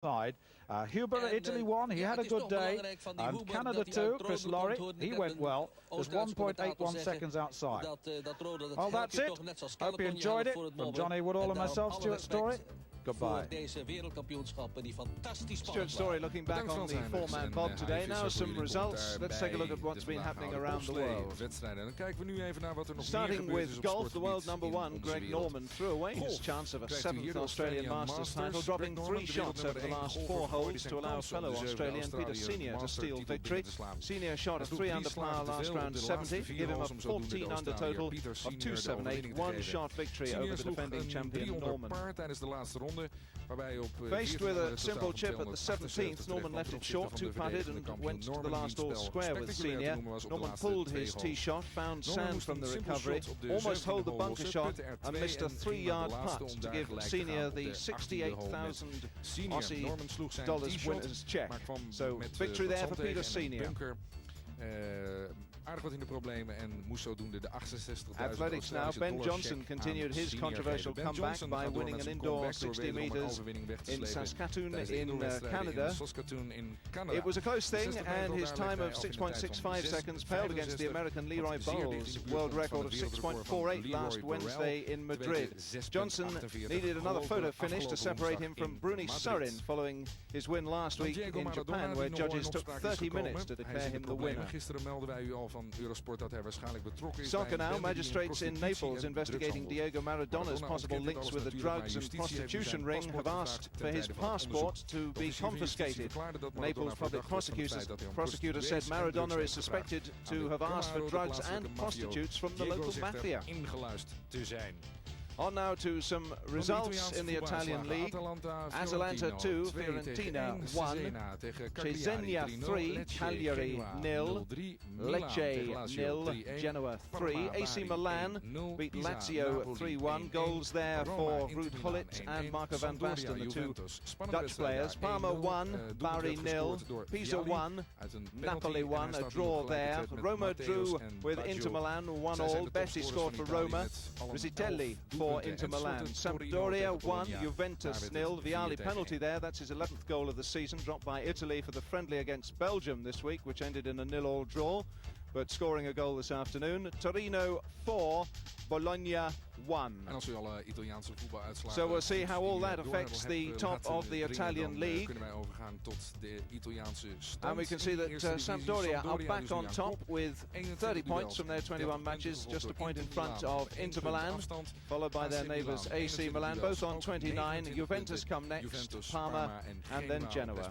side. Huber, Italy won. He had a good day. Canada too. Chris Laurie, he went well. There's 1.81 seconds outside. Well, that's it. Hope you enjoyed it. From Johnny Woodall and myself, Stuart Story. Goodbye. Stuart Story looking back on the four-man bob today. Now some results. Let's take a look at what's been happening around the world. Starting with golf, the world number one, Greg Norman, threw away his chance of a 7th Australian Masters title, dropping 3 shots over the last 4 holes to allow fellow Australian Peter Senior to steal victory. Senior shot a 3 under par last round 70, to give him a 14 under total of 278, 1-shot victory over the defending champion Norman. Faced with a simple chip at the 17th, Norman left it short, 2-putted and went to the last all square with Senior. Norman pulled his tee shot, found sand from the recovery, almost holed the bunker shot and missed a 3-yard putt to give Senior the 68,000 Aussie dollars winner's check. So victory there for Peter Senior. Aardig wat in de problemen en moest zodoende de 68.000. Athletics now. Ben Johnson continued his controversial comeback by winning an indoor 60 meters in Saskatoon in Canada. It was a close thing, and his time of 6.65 seconds paled against the American Leroy Bowles' world record of 6.48 last Wednesday in Madrid. Johnson needed another photo finish to separate him from Bruni Surin following his win last week in Japan, where judges took 30 minutes to declare him the winner. Soccer now. Magistrates in Naples investigating Diego Maradona's possible links with the drugs and prostitution ring have asked for his passport to be confiscated. Naples public prosecutor said Maradona is suspected to have asked for drugs and prostitutes from the local mafia. On now to some results in the Italian league. Atalanta 2, Fiorentina 1, Cesena 3, Cagliari 0, Lecce 0, Genoa 3, AC Milan beat Lazio 3-1. Goals there for Ruud Gullit and Marco van Basten, the 2 Dutch players. Parma 1, Bari 0, Pisa 1, Napoli 1, a draw there. Roma drew with Inter Milan 1-1. Bessi scored for Roma. Rizzitelli for Inter Milan. Sampdoria 1, Juventus 0. Vialli penalty there, that's his 11th goal of the season, dropped by Italy for the friendly against Belgium this week, which ended in a 0-0 draw, but scoring a goal this afternoon. Torino 4, Bologna 1. So we'll see how all that affects the top of the Italian league. And we can see that Sampdoria are back on top with 30 points from their 21 matches, just a point in front of Inter Milan, followed by their neighbours AC Milan, both on 29. Juventus come next, Parma and then Genoa.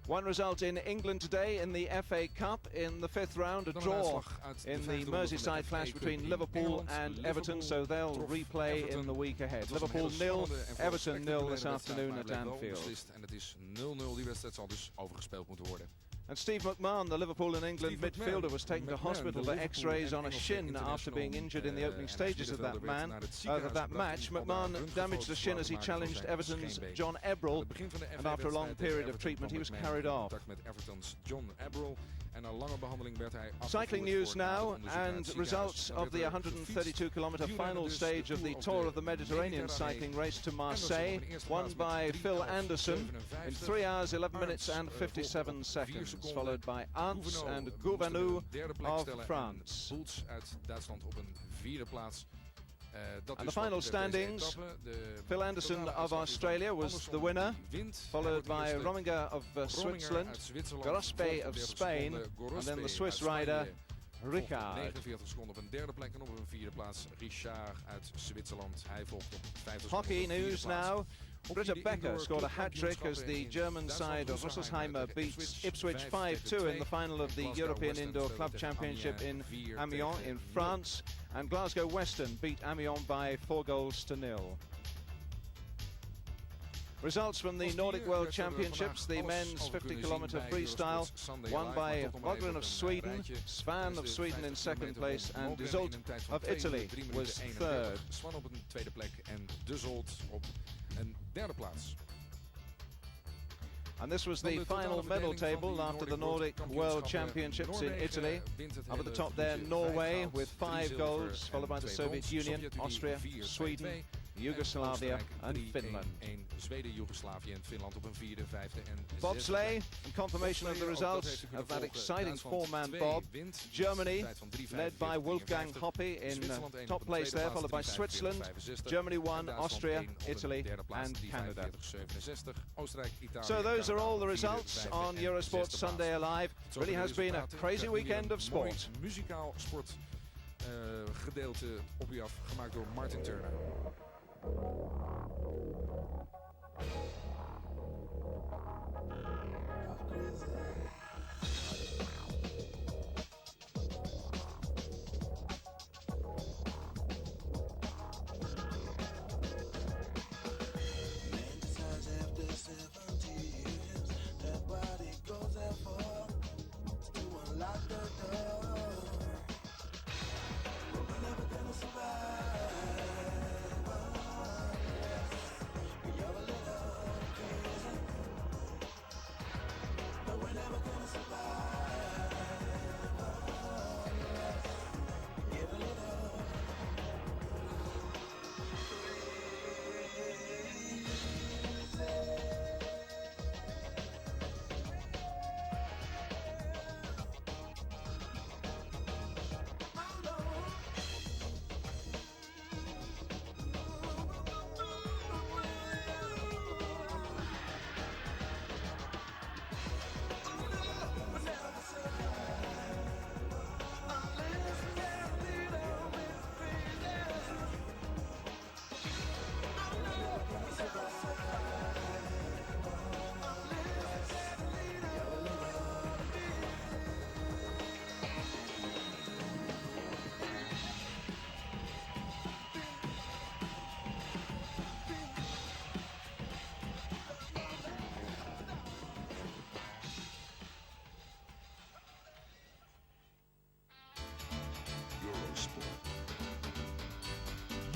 One result in England today in the FA Cup. In the 5th round, a draw in the Merseyside clash between Liverpool and Everton, so they'll replay in the week ahead. Liverpool 0, Everton 0 this afternoon at Anfield. And Steve McMahon, the Liverpool and England midfielder, was taken to hospital for x-rays on a shin after being injured in the opening stages of that match. McMahon damaged the shin as he challenged Everton's John Ebrel, and after a long period of treatment he was carried off. Cycling news now, and results of the 132-kilometre final stage of the Tour of the Mediterranean cycling race to Marseille, won by Phil Anderson in 3 hours, 11 minutes and 57 seconds, followed by Ants and Gouvenou of France. And the final standings, Phil Anderson of Australia was the winner, followed by Rominger of Switzerland, Grospe of Spain, and then the Swiss rider Ricard. Hockey news now. Britta Becker scored a hat-trick as the German side of Rüsselsheimer beats Ipswich 5-2 in the final of the European Indoor Club Championship in Amiens in France, and Glasgow Western beat Amiens by 4-0. Results from the Nordic World Championships, the men's 50-kilometre freestyle, won by Vogren of Sweden, Svan of Sweden in 2nd place, and De Zolt of Italy was 3rd. And this was the final medal table after the Nordic World Championships in Italy. Up at the top there, Norway with 5 golds, followed by the Soviet Union, Austria, Sweden, Yugoslavia and Finland. Bobsleigh, in confirmation of the results of that exciting 4-man bob. Germany, led by Wolfgang Hoppe in top place there, followed by Switzerland, Germany 1, Austria, Italy and Canada. So those are all the results on Eurosport Sunday Alive. Really has been a crazy weekend of sport. Muzikaal sport gedeelte op u af, gemaakt door Martin Turner.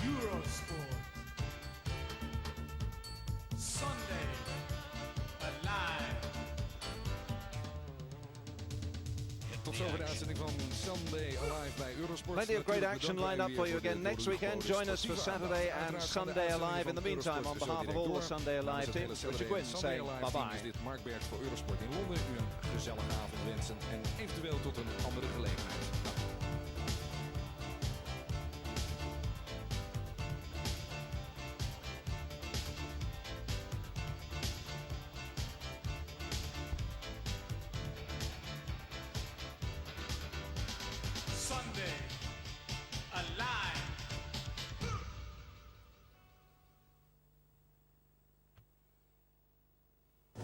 Eurosport. Sunday Alive. Tot zover de uitzending van Sunday Alive bij Eurosport. Plenty of great action lined up for you again next weekend. Join us for Saturday and Sunday Alive. In the meantime, on behalf of all the Sunday Alive team, Richard Gwynn saying bye-bye. Is dit Mark Bergs voor Eurosport in Londen. U een gezellige avond wensen en eventueel tot een andere gelegenheid. Sunday Alive.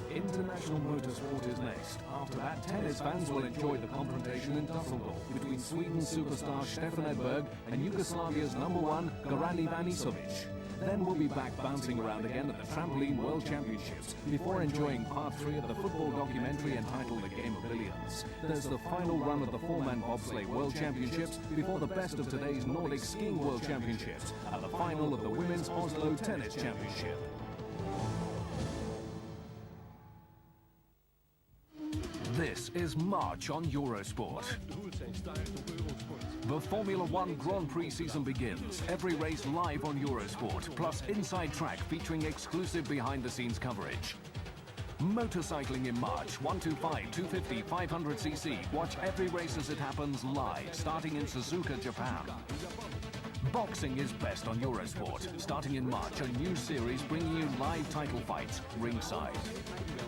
International motorsport is next. After that, tennis fans will enjoy the confrontation in Dusseldorf between Sweden superstar Stefan Edberg and Yugoslavia's #1 Goran Ivanisevic. Then we'll be back bouncing around again at the Trampoline World Championships before enjoying part 3 of the football documentary entitled The Game of Billions. There's the final run of the 4-man bobsleigh World Championships before the best of today's Nordic Skiing World Championships and the final of the Women's Oslo Tennis Championship. This is March on Eurosport. The Formula One Grand Prix season begins. Every race live on Eurosport, plus Inside Track featuring exclusive behind-the-scenes coverage. Motorcycling in March, 125, 250, 500cc. Watch every race as it happens live, starting in Suzuka, Japan. Boxing is best on Eurosport. Starting in March, a new series bringing you live title fights ringside.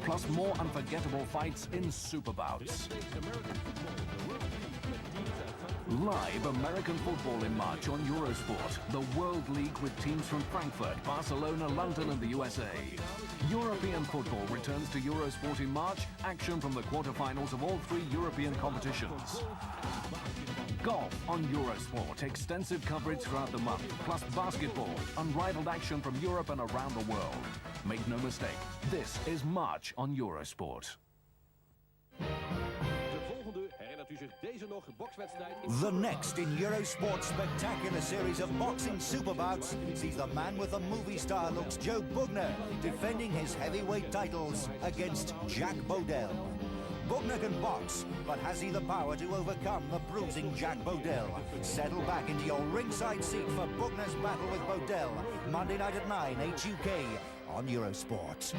Plus more unforgettable fights in Superbouts. Live American football in March on Eurosport. The World League with teams from Frankfurt, Barcelona, London and the USA. European football returns to Eurosport in March. Action from the quarterfinals of all 3 European competitions. Golf on Eurosport. Extensive coverage throughout the month. Plus basketball. Unrivaled action from Europe and around the world. Make no mistake, this is March on Eurosport. De volgende herinnert u u zich deze nog bokswedstrijd... The next in Eurosport's spectacular series of boxing superbouts sees the man with the movie star looks Joe Bugner defending his heavyweight titles against Jack Bodell. Bugner can box, but has he the power to overcome the bruising Jack Bodell? Settle back into your ringside seat for Bugner's battle with Bodell, Monday night at 9, HUK on Eurosport.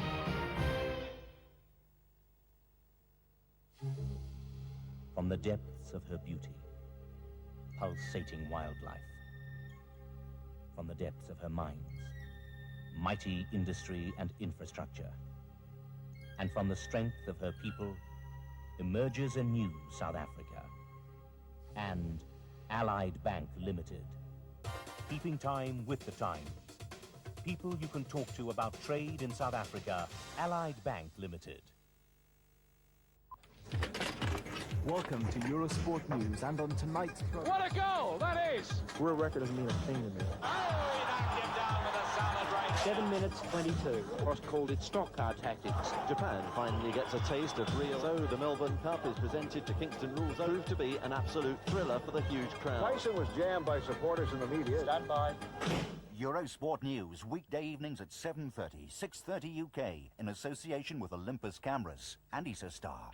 From the depths of her beauty, pulsating wildlife. From the depths of her minds, mighty industry and infrastructure. And from the strength of her people, emerges a new South Africa. And Allied Bank Limited. Keeping time with the times. People you can talk to about trade in South Africa. Allied Bank Limited. Welcome to Eurosport News, and on tonight's program... What a goal, that is! World record doesn't mean a thing to me. Oh, he knocked him down with a solid right. 7 minutes 22. Ross called it stock car tactics. Japan finally gets a taste of real. So the Melbourne Cup is presented to Kingston Rules. Proved to be an absolute thriller for the huge crowd. Tyson was jammed by supporters in the media. Stand by. Eurosport News, weekday evenings at 7:30, 6:30 UK, in association with Olympus Cameras and Isostar.